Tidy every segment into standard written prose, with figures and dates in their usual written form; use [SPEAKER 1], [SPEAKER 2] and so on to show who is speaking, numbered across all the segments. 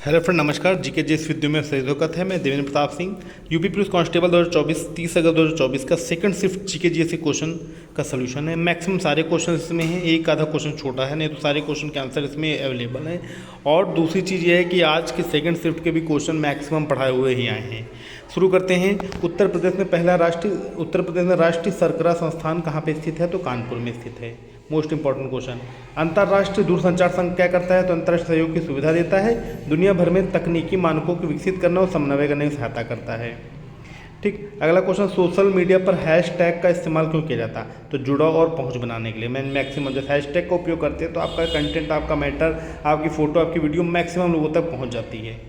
[SPEAKER 1] Hello friend, नमस्कार। GK जी इस video में स्वागत है। मैं Devendra Pratap Singh. UP police constable 2024 30 अगस्त 2024 का second shift GK GSC question का सलूशन है। मैक्सिमम सारे क्वेश्चन इसमें हैं, एक आधा क्वेश्चन छोटा है, नहीं तो सारे क्वेश्चन के आंसर इसमें अवेलेबल हैं। और दूसरी चीज़ ये है कि आज के सेकंड शिफ्ट के भी क्वेश्चन मैक्सिमम पढ़ाए हुए ही आए हैं। शुरू करते हैं। उत्तर प्रदेश में राष्ट्रीय सरकरा संस्थान कहाँ पे स्थित है? तो कानपुर में स्थित है। Most important question. अंतर्राष्ट्रीय दूरसंचार संघ क्या करता है? तो अंतर्राष्ट्रीय सहयोग की सुविधा देता है, दुनिया भर में तकनीकी मानकों को विकसित करना और समन्वय करने की सहायता करता है। ठीक। अगला क्वेश्चन, सोशल मीडिया पर हैशटैग का इस्तेमाल क्यों किया जाता है? तो जुड़ाव और पहुंच बनाने के लिए। मैं मैक्सिमम जब हैशटैग का उपयोग करते हैं तो आपका कंटेंट, आपका मैटर, आपकी फोटो, आपकी वीडियो मैक्सिमम लोगों तक पहुंच जाती है।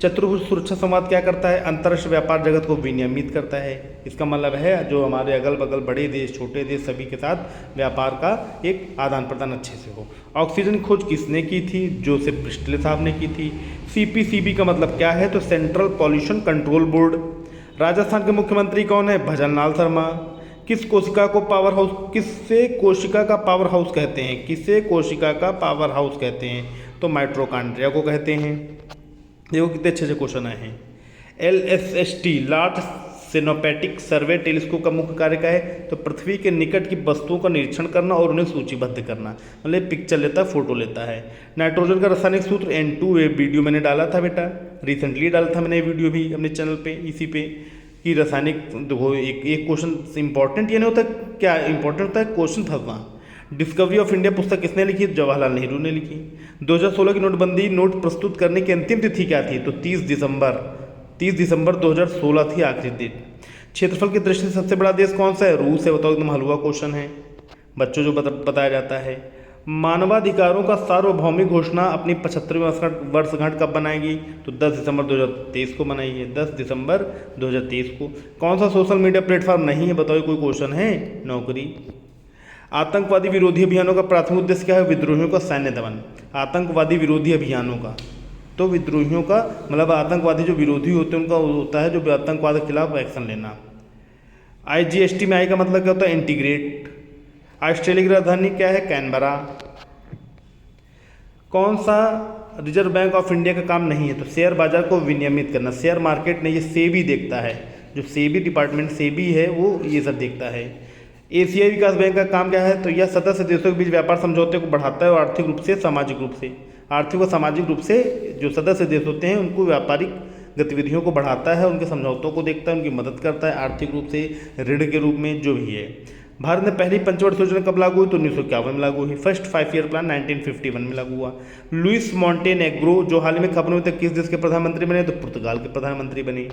[SPEAKER 1] चतुर्भुज सुरक्षा संवाद क्या करता है? अंतर्राष्ट्रीय व्यापार जगत को विनियमित करता है। इसका मतलब है जो हमारे अगल बगल बड़े देश, छोटे देश, सभी के साथ व्यापार का एक आदान प्रदान अच्छे से हो। ऑक्सीजन खोज किसने की थी? जोसेफ प्रिस्टले साहब ने की थी। सीपीसीबी का मतलब क्या है? तो central pollution control board. Rajasthan के मुख्यमंत्री कौन है? भजनलाल शर्मा। किसे कोशिका का पावर हाउस कहते हैं? किसे कोशिका का पावर हाउस कहते हैं? तो माइटोकॉन्ड्रिया को कहते हैं। देखो कितने अच्छे अच्छे क्वेश्चन आए हैं। LSST लार्ज सिनेमैटिक सर्वे टेलीस्कोप का मुख्य कार्य क्या है? तो पृथ्वी के निकट की वस्तुओं का निरीक्षण करना और उन्हें सूचीबद्ध करना। मतलब पिक्चर लेता है, फोटो लेता है। नाइट्रोजन का रासायनिक सूत्र N2। वीडियो मैंने डाला था बेटा, रिसेंटली डाला था मैंने वीडियो भी अपने चैनल पे, इसी पे कि रासायनिक। देखो एक क्वेश्चन इंपॉर्टेंट ये नहीं होता, क्या इंपॉर्टेंट होता है क्वेश्चन फंसना। डिस्कवरी ऑफ इंडिया पुस्तक किसने लिखी? जवाहरलाल नेहरू ने लिखी। 2016 की नोटबंदी नोट प्रस्तुत करने की अंतिम तिथि क्या थी? तो 30 दिसंबर 2016 थी आखिरी दिन। क्षेत्रफल की दृष्टि से सबसे बड़ा देश कौन सा है? रूस है। बताओ, एकदम हलवा क्वेश्चन है बच्चों, जो बताया जाता है। मानवाधिकारों का सार्वभौमिक घोषणा अपनी 75वीं वर्षगांठ कब बनाएगी? तो 10 दिसंबर 2023 को बनाई है। 10 दिसंबर 2023 को। कौन सा सोशल मीडिया प्लेटफॉर्म नहीं है? बताओ, कोई क्वेश्चन है? नौकरी। आतंकवादी विरोधी अभियानों का प्राथमिक उद्देश्य क्या है? विद्रोहियों का सैन्य दमन। आतंकवादी विरोधी अभियानों का, तो विद्रोहियों का मतलब आतंकवादी जो विरोधी होते हैं उनका होता है जो आतंकवाद के खिलाफ एक्शन लेना। IGST में आई का मतलब क्या होता है? इंटीग्रेट। ऑस्ट्रेलिया की राजधानी क्या है? कैनबरा। कौन सा रिजर्व बैंक ऑफ इंडिया का काम नहीं है? तो शेयर बाजार को विनियमित करना। शेयर मार्केट नहीं, ये सेबी देखता है। जो सेबी डिपार्टमेंट सेबी है वो ये सब देखता है। एशियाई विकास बैंक का काम क्या है? तो यह सदस्य देशों के बीच व्यापार समझौते को बढ़ाता है और आर्थिक व सामाजिक रूप से जो सदस्य देश होते हैं उनको व्यापारिक गतिविधियों को बढ़ाता है, उनके समझौतों को देखता है, उनकी मदद करता है आर्थिक रूप से, ऋण के रूप में, जो भी है। भारत में पहली पंचवर्ष योजना कब लागू हुई? तो 1951 में लागू हुई। फर्स्ट 5 ईयर प्लान 1951 में लागू हुआ। लुइस मॉन्टेनेग्रो जो हाल ही में खबर हुई तक किस देश के प्रधानमंत्री बने? तो पुर्तगाल के प्रधानमंत्री बने।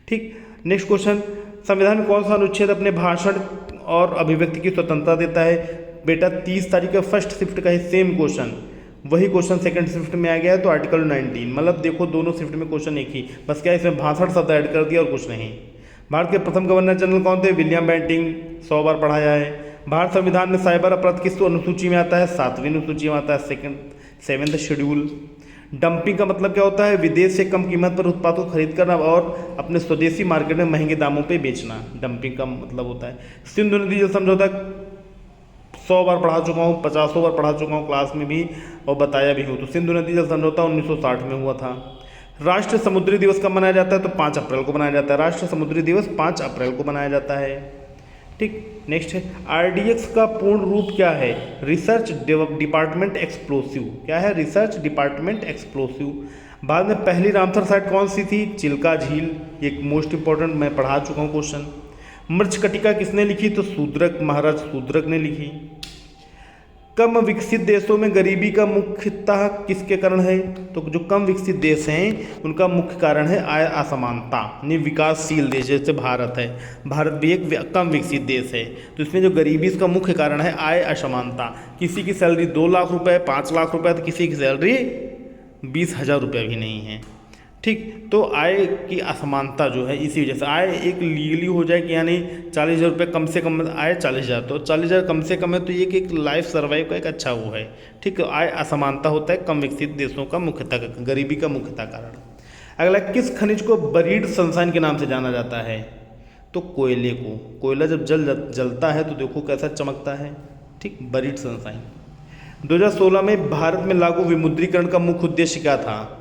[SPEAKER 1] ठीक। नेक्स्ट क्वेश्चन, संविधान में कौन सा अनुच्छेद अपने भाषण और अभिव्यक्ति की स्वतंत्रता देता है? बेटा 30 तारीख का फर्स्ट शिफ्ट का ही सेम क्वेश्चन, वही क्वेश्चन सेकंड शिफ्ट में आ गया है। तो आर्टिकल 19, मतलब देखो दोनों शिफ्ट में क्वेश्चन एक ही, बस क्या इसमें भाषण शब्द ऐड कर दिया और कुछ नहीं। भारत के प्रथम गवर्नर जनरल कौन थे? विलियम बेंटिंग, 100 बार पढ़ाया है। भारत संविधान में साइबर अपराध किस अनुसूची में आता है? 7वीं अनुसूची में आता है, सेवेंथ शेड्यूल। डंपिंग का मतलब क्या होता है? विदेश से कम कीमत पर उत्पाद को खरीद करना और अपने स्वदेशी मार्केट में महंगे दामों पे बेचना, डंपिंग का मतलब होता है। सिंधु नदी जल समझौता 100 बार पढ़ा चुका हूँ, 50 बार पढ़ा चुका हूँ क्लास में भी और बताया भी हूँ। तो सिंधु नदी जल समझौता 1960 में हुआ था। राष्ट्रीय समुद्री दिवस कब मनाया जाता है? तो 5 अप्रैल को मनाया जाता है। राष्ट्रीय समुद्री दिवस 5 अप्रैल को मनाया जाता है। ठीक। नेक्स्ट है, RDX का पूर्ण रूप क्या है? Research department explosive. क्या है? Research department explosive. बाद में पहली रामसर साइट कौन सी थी? चिल्का झील। एक मोस्ट इंपॉर्टेंट, मैं पढ़ा चुका हूँ क्वेश्चन। मृच्छकटिका किसने लिखी? तो शूद्रक, महाराज शूद्रक ने लिखी। कम विकसित देशों में गरीबी का मुख्यतः किसके कारण है? तो जो कम विकसित देश हैं उनका मुख्य कारण है आय असमानता। विकासशील देश जैसे भारत है, भारत भी एक कम विकसित देश है, तो इसमें जो गरीबी इसका मुख्य कारण है आय असमानता। किसी की सैलरी 2 लाख रुपए, 5 लाख रुपए, तो किसी की सैलरी 20,000 रुपये भी नहीं है। ठीक। तो आय की असमानता जो है इसी वजह से, आय एक लीगली हो जाए कि यानी 40,000 रुपये कम से कम आय 40,000, तो 40,000 कम से कम है, तो ये एक लाइफ सर्वाइव का एक अच्छा वो है। ठीक। आय असमानता होता है कम विकसित देशों का मुख्यतः गरीबी का मुख्यतः कारण। अगला, किस खनिज को बरीड सनशाइन के नाम से जाना जाता है? तो कोयले को। कोयला जब जलता है तो देखो कैसा चमकता है। ठीक। Buried sunshine. 2016 में भारत में लागू विमुद्रीकरण का मुख्य उद्देश्य क्या था?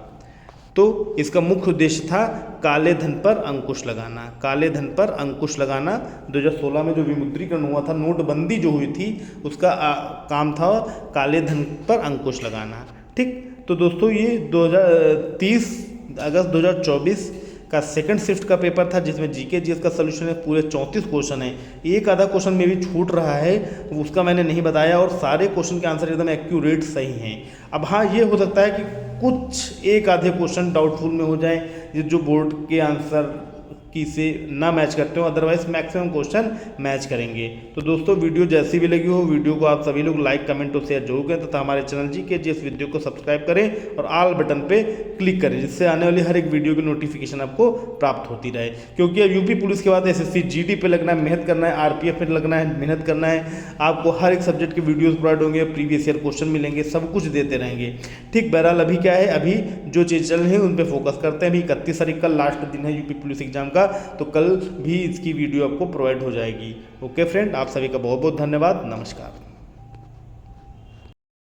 [SPEAKER 1] तो इसका मुख्य उद्देश्य था काले धन पर अंकुश लगाना। काले धन पर अंकुश लगाना 2016 में जो विमुद्रीकरण हुआ था, नोटबंदी जो हुई थी, उसका काम था काले धन पर अंकुश लगाना। ठीक, तो दोस्तों ये 30 अगस्त 2024 का सेकंड शिफ्ट का पेपर था, जिसमें जीके जीएस का सोल्यूशन है, पूरे 34 क्वेश्चन है। एक आधा क्वेश्चन में भी छूट रहा है, उसका मैंने नहीं बताया, और सारे क्वेश्चन के आंसर एकदम एक्यूरेट सही हैं। अब हाँ, ये हो सकता है कि कुछ एक आधे क्वेश्चन डाउटफुल में हो जाए, जो बोर्ड के आंसर की से ना मैच करते हो, अदरवाइज मैक्सिमम क्वेश्चन मैच करेंगे। तो दोस्तों वीडियो जैसी भी लगी हो, वीडियो को आप सभी लोग लाइक, कमेंट और शेयर जरूर करें तथा हमारे चैनल जीके जीएस वीडियो को सब्सक्राइब करें और ऑल बटन पे क्लिक करें, जिससे आने वाली हर एक वीडियो की नोटिफिकेशन आपको प्राप्त होती रहे। क्योंकि अब यूपी पुलिस के बाद एसएससी जीडी पे लगना है, मेहनत करना है, आरपीएफ पे लगना है, मेहनत करना है। आपको हर एक सब्जेक्ट के वीडियोज प्रोवाइड होंगे, प्रीवियस ईयर क्वेश्चन मिलेंगे, सब कुछ देते रहेंगे। ठीक, बहरहाल अभी क्या है, अभी जो चीज़ चल रही है उन पर फोकस करते हैं। अभी 31 तारीख का लास्ट दिन है यूपी पुलिस एग्जाम का, तो कल भी इसकी वीडियो आपको प्रोवाइड हो जाएगी। ओके फ्रेंड, आप सभी का बहुत बहुत धन्यवाद। नमस्कार।